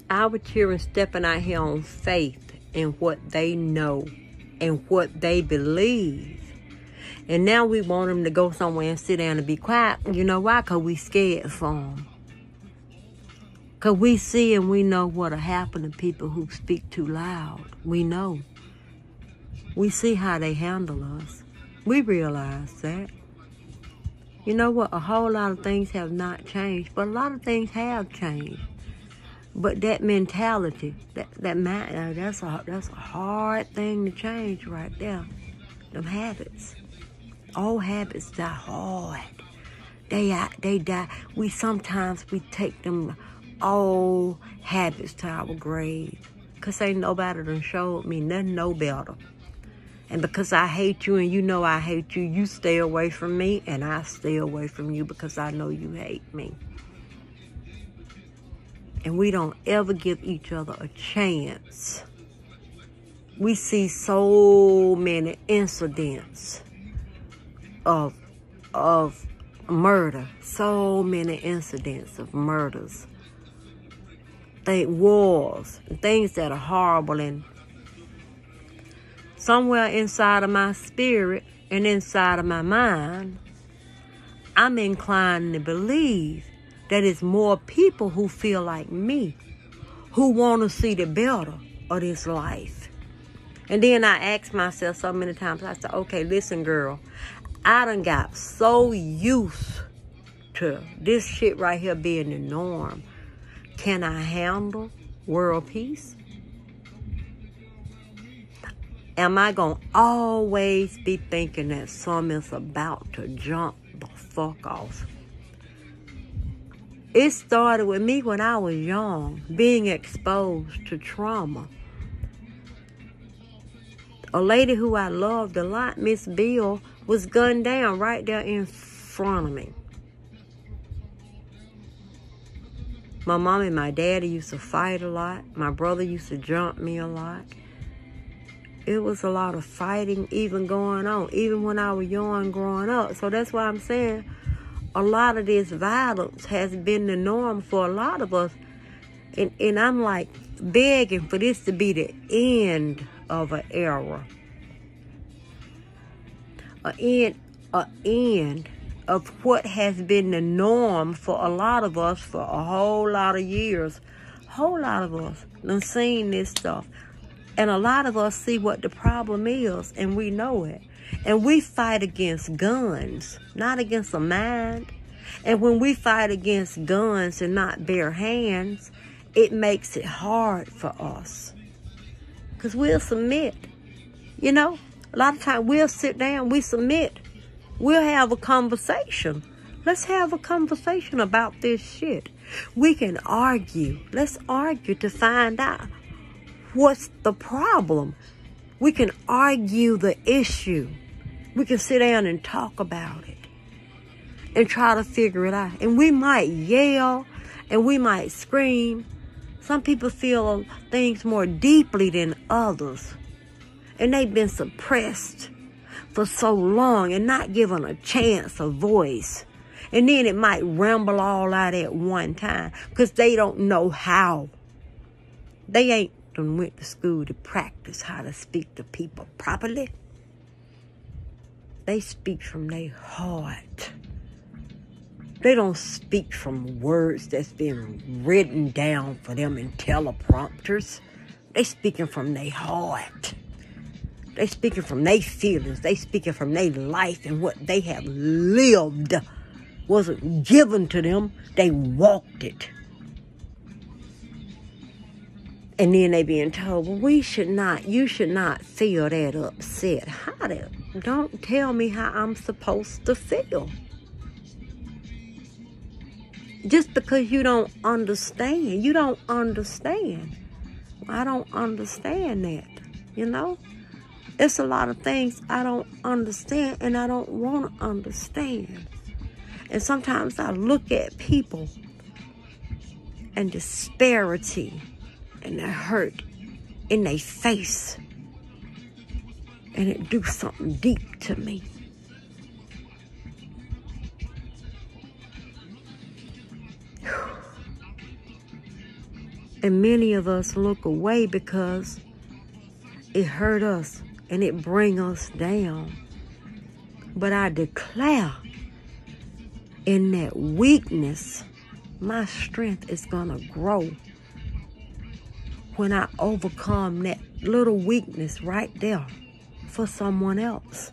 Our children stepping out here on faith in what they know and what they believe. And now we want them to go somewhere and sit down and be quiet. You know why? Because we scared for them. Because we see and we know what'll happen to people who speak too loud. We know. We see how they handle us. We realize that. You know what? A whole lot of things have not changed, but a lot of things have changed. But that mentality, that's a hard thing to change right there. Them habits. All habits die hard. They die. Sometimes we take them old habits to our grave. Because ain't nobody done showed me nothing no better. And because I hate you and you know I hate you, you stay away from me and I stay away from you because I know you hate me. And we don't ever give each other a chance. We see so many incidents of murder. So many incidents of murders. Wars. Things that are horrible. And somewhere inside of my spirit and inside of my mind, I'm inclined to believe that it's more people who feel like me, who want to see the better of this life. And then I ask myself so many times, I said, okay, listen, girl, I done got so used to this shit right here being the norm. Can I handle world peace? Am I going to always be thinking that something's about to jump the fuck off? It started with me when I was young, being exposed to trauma. A lady who I loved a lot, Miss Bill, was gunned down right there in front of me. My mom and my daddy used to fight a lot. My brother used to jump me a lot. It was a lot of fighting even going on, even when I was young growing up. So that's why I'm saying a lot of this violence has been the norm for a lot of us. And I'm like begging for this to be the end of an era. An end of what has been the norm for a lot of us for a whole lot of years. A whole lot of us done seen this stuff. And a lot of us see what the problem is, and we know it. And we fight against guns, not against a mind. And when we fight against guns and not bare hands, it makes it hard for us. Because we'll submit. You know, a lot of times we'll sit down, we submit. We'll have a conversation. Let's have a conversation about this shit. We can argue. Let's argue to find out what's the problem. We can argue the issue. We can sit down and talk about it and try to figure it out. And we might yell and we might scream. Some people feel things more deeply than others. And they've been suppressed for so long and not given a chance, a voice. And then it might ramble all out at one time because they don't know how. They ain't done went to school to practice how to speak to people properly. They speak from their heart. They don't speak from words that's been written down for them in teleprompters. They speaking from their heart. They speaking from their feelings. They speaking from their life and what they have lived. Wasn't given to them. They walked it. And then they being told, well, you should not feel that upset. Don't tell me how I'm supposed to feel. Just because you don't understand. You don't understand. I don't understand that, you know? It's a lot of things I don't understand and I don't want to understand. And sometimes I look at people and disparity and the hurt in their face. And it do something deep to me. And many of us look away because it hurt us and it bring us down. But I declare, in that weakness, my strength is going to grow. When I overcome that little weakness right there for someone else.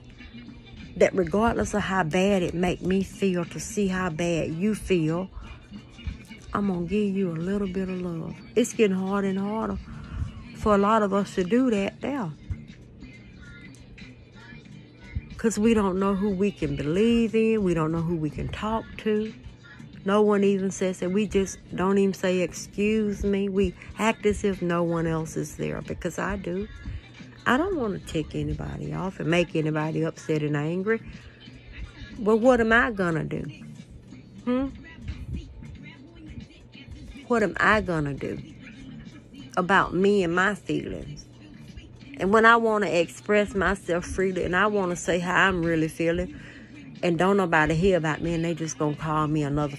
That regardless of how bad it make me feel, to see how bad you feel, I'm going to give you a little bit of love. It's getting harder and harder for a lot of us to do that now. Because we don't know who we can believe in. We don't know who we can talk to. No one even says that. We just don't even say, excuse me. We act as if no one else is there, because I do. I don't want to tick anybody off and make anybody upset and angry. But what am I going to do? What am I going to do about me and my feelings? And when I want to express myself freely and I want to say how I'm really feeling, and don't nobody hear about me, and they just going to call me another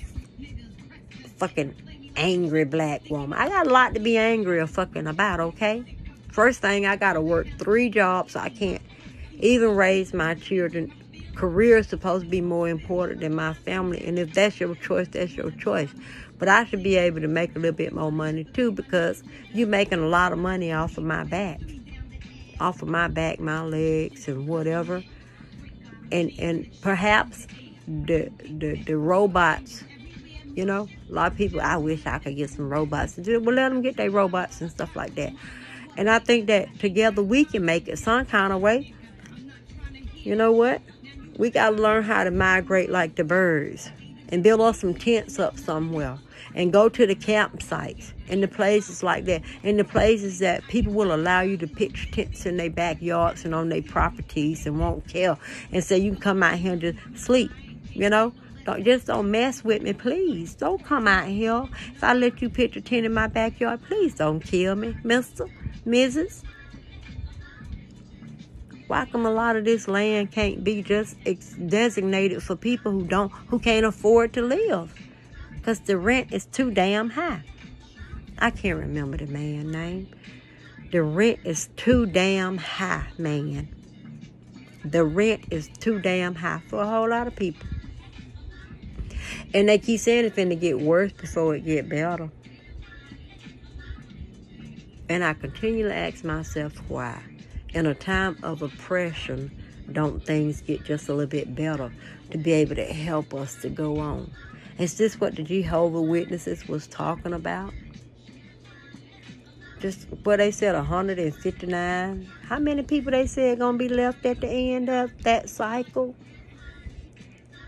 fucking angry black woman. I got a lot to be angry or fucking about, okay? First thing, I got to work 3 jobs. So I can't even raise my children. Career is supposed to be more important than my family. And if that's your choice, that's your choice. But I should be able to make a little bit more money too, because you're making a lot of money off of my back. Off of my back, my legs, and whatever. And perhaps the robots, you know, a lot of people, I wish I could get some robots to do it. Well, let them get their robots and stuff like that. And I think that together we can make it some kind of way. You know what? We got to learn how to migrate like the birds and build us some tents up somewhere and go to the campsites and the places like that, and the places that people will allow you to pitch tents in their backyards and on their properties and won't care and say you can come out here and just sleep, you know? Don't mess with me, please. Don't come out here. If I let you pitch a tent in my backyard, please don't kill me, Mr., Mrs. Why come a lot of this land can't be just designated for people who can't afford to live? Because the rent is too damn high. I can't remember the man's name. The rent is too damn high, man. The rent is too damn high for a whole lot of people. And they keep saying it's going to get worse before it get better. And I continually ask myself why. In a time of oppression, don't things get just a little bit better to be able to help us to go on? Is this what the Jehovah's Witnesses was talking about? Just what they said, 159. How many people they said going to be left at the end of that cycle?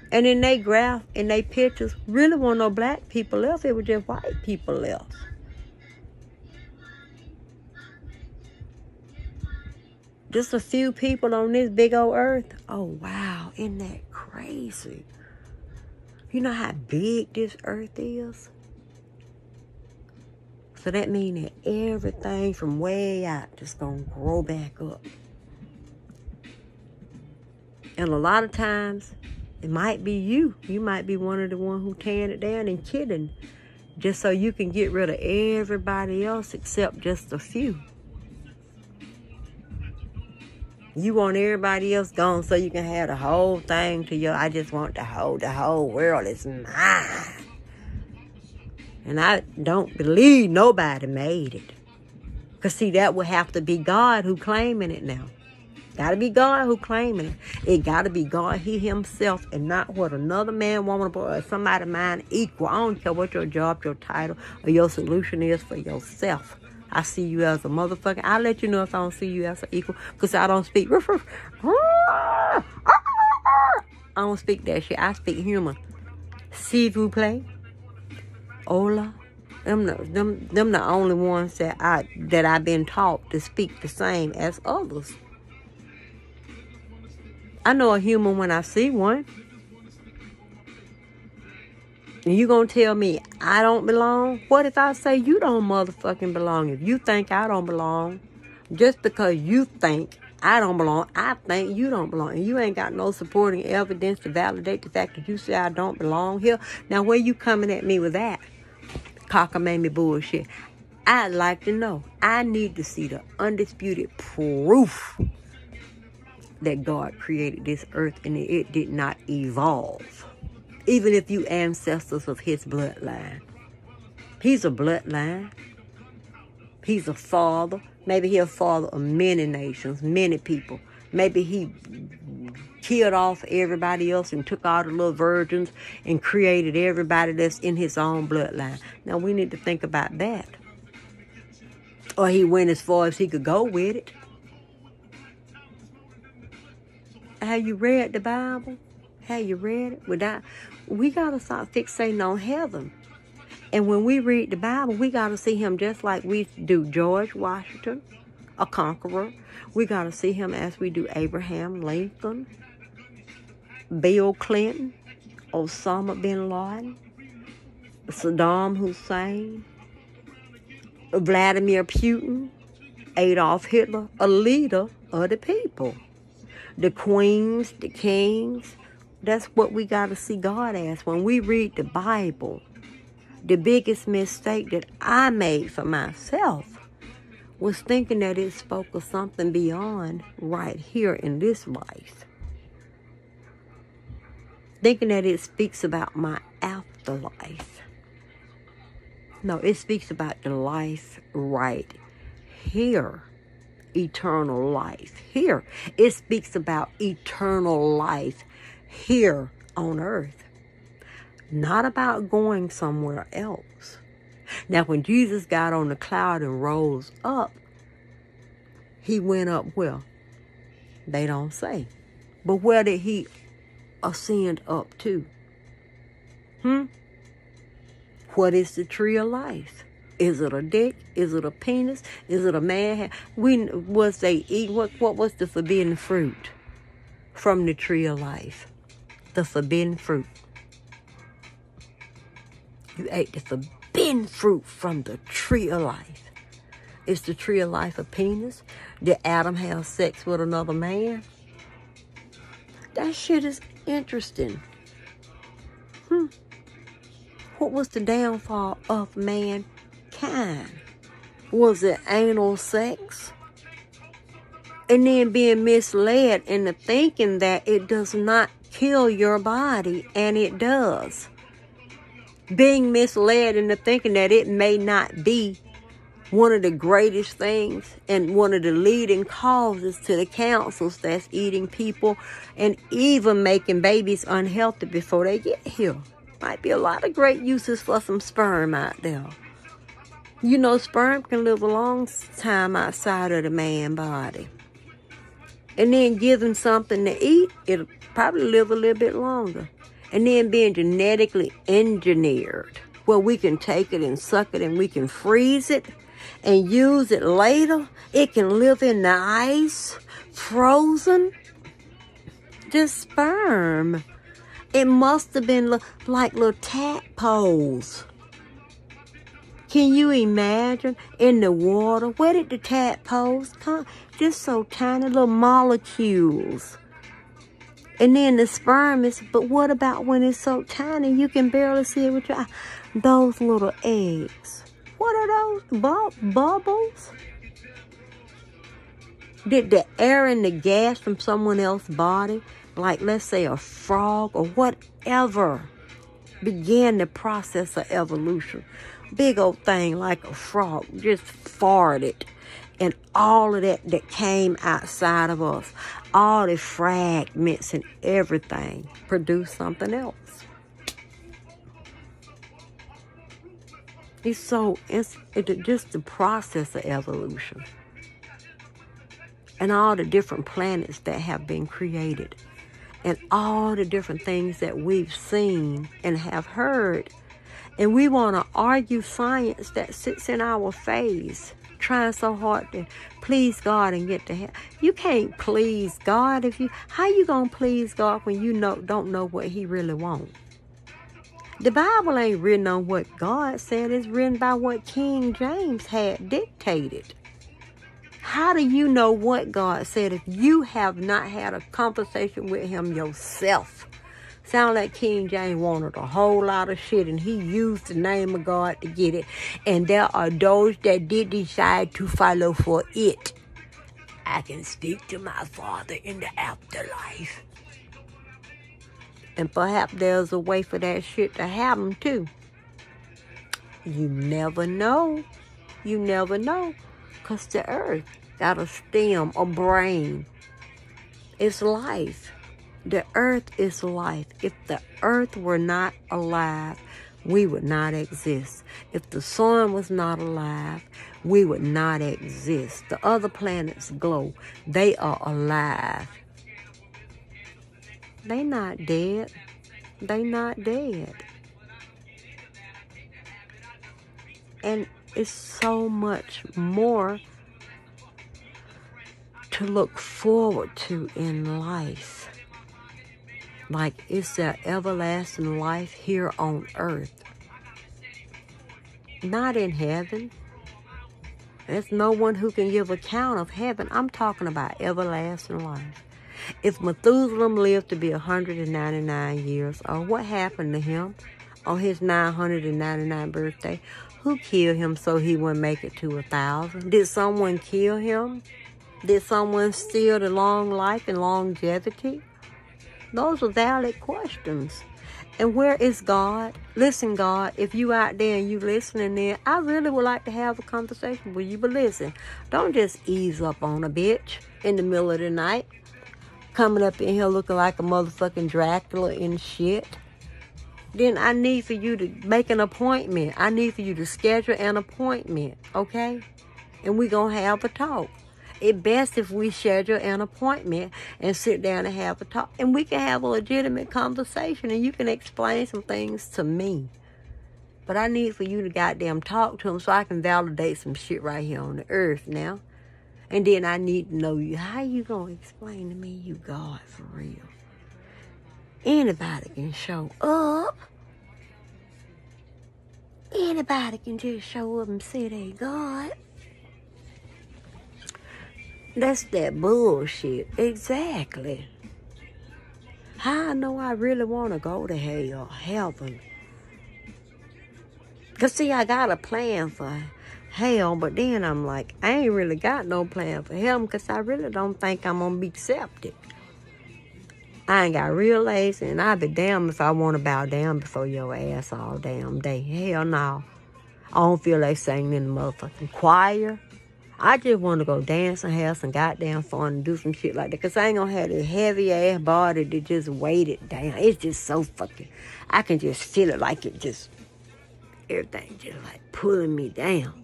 And in they graph, in they pictures, really weren't no black people left. It was just white people left. Just a few people on this big old earth. Oh, wow. Isn't that crazy? You know how big this earth is? So that means that everything from way out just going to grow back up. And a lot of times, it might be you. You might be one of the ones who tearing it down and kidding, just so you can get rid of everybody else except just a few. You want everybody else gone so you can have the whole thing to your, I just want the whole world is mine. And I don't believe nobody made it. Because see, that would have to be God who claiming it now. Got to be God who claiming it. It got to be God, He Himself, and not what another man, woman, or somebody mind equal. I don't care what your job, your title, or your solution is for yourself. I see you as a motherfucker. I'll let you know if I don't see you as an equal, because I don't speak. I don't speak that shit. I speak human. S'il vous plaît. Hola. Them the only ones that I've been taught to speak the same as others. I know a human when I see one. And you gonna tell me I don't belong? What if I say you don't motherfucking belong? If you think I don't belong, just because you think I don't belong, I think you don't belong. And you ain't got no supporting evidence to validate the fact that you say I don't belong here. Now, where you coming at me with that? Cockamamie bullshit. I'd like to know. I need to see the undisputed proof that God created this earth and it did not evolve. Even if you ancestors of his bloodline. He's a bloodline. He's a father. Maybe he's a father of many nations, many people. Maybe he killed off everybody else and took all the little virgins and created everybody that's in his own bloodline. Now, we need to think about that. Or he went as far as he could go with it. Have you read the Bible? Have you read it? We got to start fixating on heaven. And when we read the Bible, we got to see him just like we do George Washington, a conqueror. We got to see him as we do Abraham Lincoln, Bill Clinton, Osama bin Laden, Saddam Hussein, Vladimir Putin, Adolf Hitler, a leader of the people. The queens, the kings, that's what we got to see God as. When we read the Bible, the biggest mistake that I made for myself was thinking that it spoke of something beyond right here in this life. Thinking that it speaks about my afterlife. No, it speaks about the life right here. Eternal life here. It speaks about eternal life here on earth. Not about going somewhere else. Now, when Jesus got on the cloud and rose up, he went up where? They don't say. But where did he ascend up to? What is the tree of life? Is it a dick? Is it a penis? Is it a man? Was they eat? What was the forbidden fruit from the tree of life? The forbidden fruit. You ate the forbidden fruit from the tree of life. Is the tree of life a penis? Did Adam have sex with another man? That shit is interesting. What was the downfall of mankind? Was it anal sex? And then being misled into thinking that it does not kill your body, and it does. Being misled into thinking that it may not be one of the greatest things and one of the leading causes to the councils that's eating people and even making babies unhealthy before they get here. Might be a lot of great uses for some sperm out there. You know, sperm can live a long time outside of the man body. And then give them something to eat, it'll probably live a little bit longer. And then being genetically engineered, where we can take it and suck it and we can freeze it and use it later. It can live in the ice, frozen. Just sperm. It must have been like little tadpoles. Can you imagine in the water? Where did the tadpoles come? Just so tiny little molecules. And then the sperm is, but what about when it's so tiny you can barely see it with your eye? Those little eggs. What are those? Bubbles? Did the air and the gas from someone else's body, like let's say a frog or whatever, began the process of evolution? Big old thing like a frog just farted. And all of that came outside of us, all the fragments and everything, produced something else. It's just the process of evolution. And all the different planets that have been created. And all the different things that we've seen and have heard. And we want to argue science that sits in our face. Trying so hard to please God and get to heaven. You can't please God how you gonna please God when you don't know what he really wants? The Bible ain't written on what God said. It's written by what King James had dictated. How do you know what God said if you have not had a conversation with him yourself? Sound like King James wanted a whole lot of shit, and he used the name of God to get it. And there are those that did decide to follow for it. I can speak to my Father in the afterlife. And perhaps there's a way for that shit to happen too. You never know. You never know. Because the earth got a stem, a brain. It's life. The earth is life. If the earth were not alive, we would not exist. If the sun was not alive, we would not exist. The other planets glow. They are alive. They not dead. They not dead. And it's so much more to look forward to in life. Like, it's that everlasting life here on earth. Not in heaven. There's no one who can give account of heaven. I'm talking about everlasting life. If Methuselah lived to be 199 years old, what happened to him on his 999th birthday? Who killed him so he wouldn't make it to 1,000? Did someone kill him? Did someone steal the long life and longevity? Those are valid questions. And where is God? Listen, God, if you out there and you listening there, I really would like to have a conversation with you. But listen, don't just ease up on a bitch in the middle of the night. Coming up in here looking like a motherfucking Dracula and shit. Then I need for you to make an appointment. I need for you to schedule an appointment, okay? And we gonna have a talk. It's best if we schedule an appointment and sit down and have a talk. And we can have a legitimate conversation and you can explain some things to me. But I need for you to goddamn talk to him so I can validate some shit right here on the earth now. And then I need to know you. How you gonna explain to me you God for real? Anybody can show up. Anybody can just show up and say they God. That's that bullshit. Exactly. How I know I really want to go to hell, heaven? Because, see, I got a plan for hell, but then I'm like, I ain't really got no plan for heaven because I really don't think I'm going to be accepted. I ain't got real lazy, and I'll be damned if I want to bow down before your ass all damn day. Hell no. I don't feel like singing in the motherfucking choir. I just want to go dance and have some goddamn fun and do some shit like that. Because I ain't going to have this heavy-ass body to just weight it down. It's just so fucking... I can just feel it like it just... Everything just like pulling me down.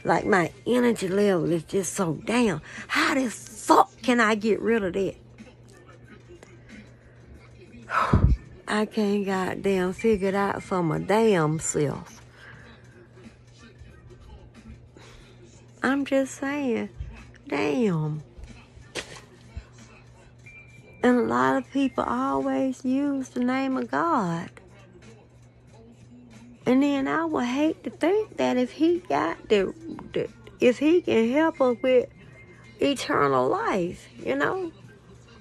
Like my energy level is just so down. How the fuck can I get rid of that? I can't goddamn figure it out for my damn self. I'm just saying, damn. And a lot of people always use the name of God. And then I would hate to think that if he got if he can help us with eternal life, you know,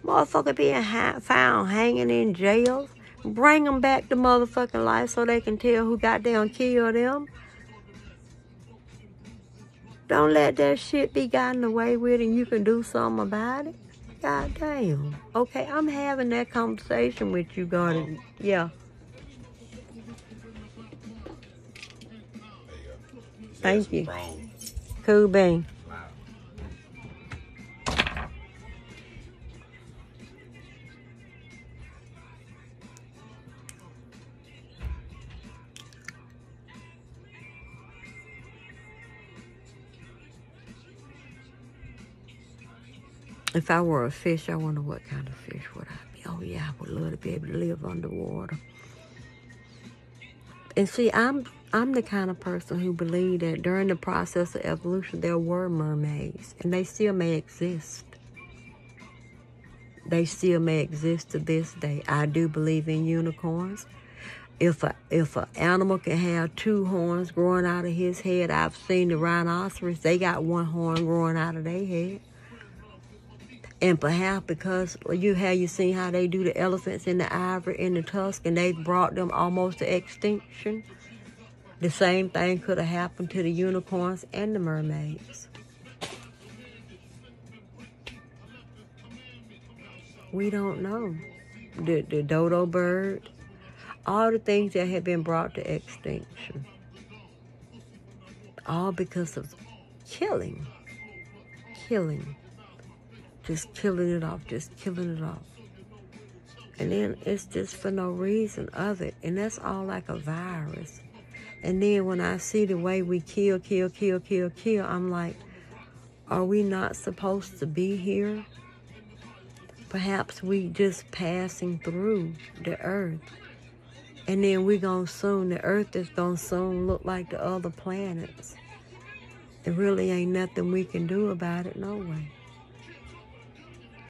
motherfucker being found hanging in jails, bring them back to motherfucking life so they can tell who goddamn killed them. Don't let that shit be gotten away with and you can do something about it. God damn. Okay, I'm having that conversation with you, God. Yeah. Thank you. Cool bean. If I were a fish, I wonder what kind of fish would I be. Oh yeah, I would love to be able to live underwater. And see, I'm the kind of person who believe that during the process of evolution, there were mermaids, and they still may exist. They still may exist to this day. I do believe in unicorns. If an animal can have two horns growing out of his head, I've seen the rhinoceros. They got one horn growing out of their head. And perhaps because you seen how they do the elephants and the ivory and the tusk, and they brought them almost to extinction. The same thing could have happened to the unicorns and the mermaids. We don't know. The dodo bird, all the things that have been brought to extinction, all because of killing, just killing it off, and then it's just for no reason other, and that's all like a virus. And then when I see the way we kill, I'm like, are we not supposed to be here? Perhaps we just passing through the earth. And then the earth is gonna soon look like the other planets. There really ain't nothing we can do about it, no way.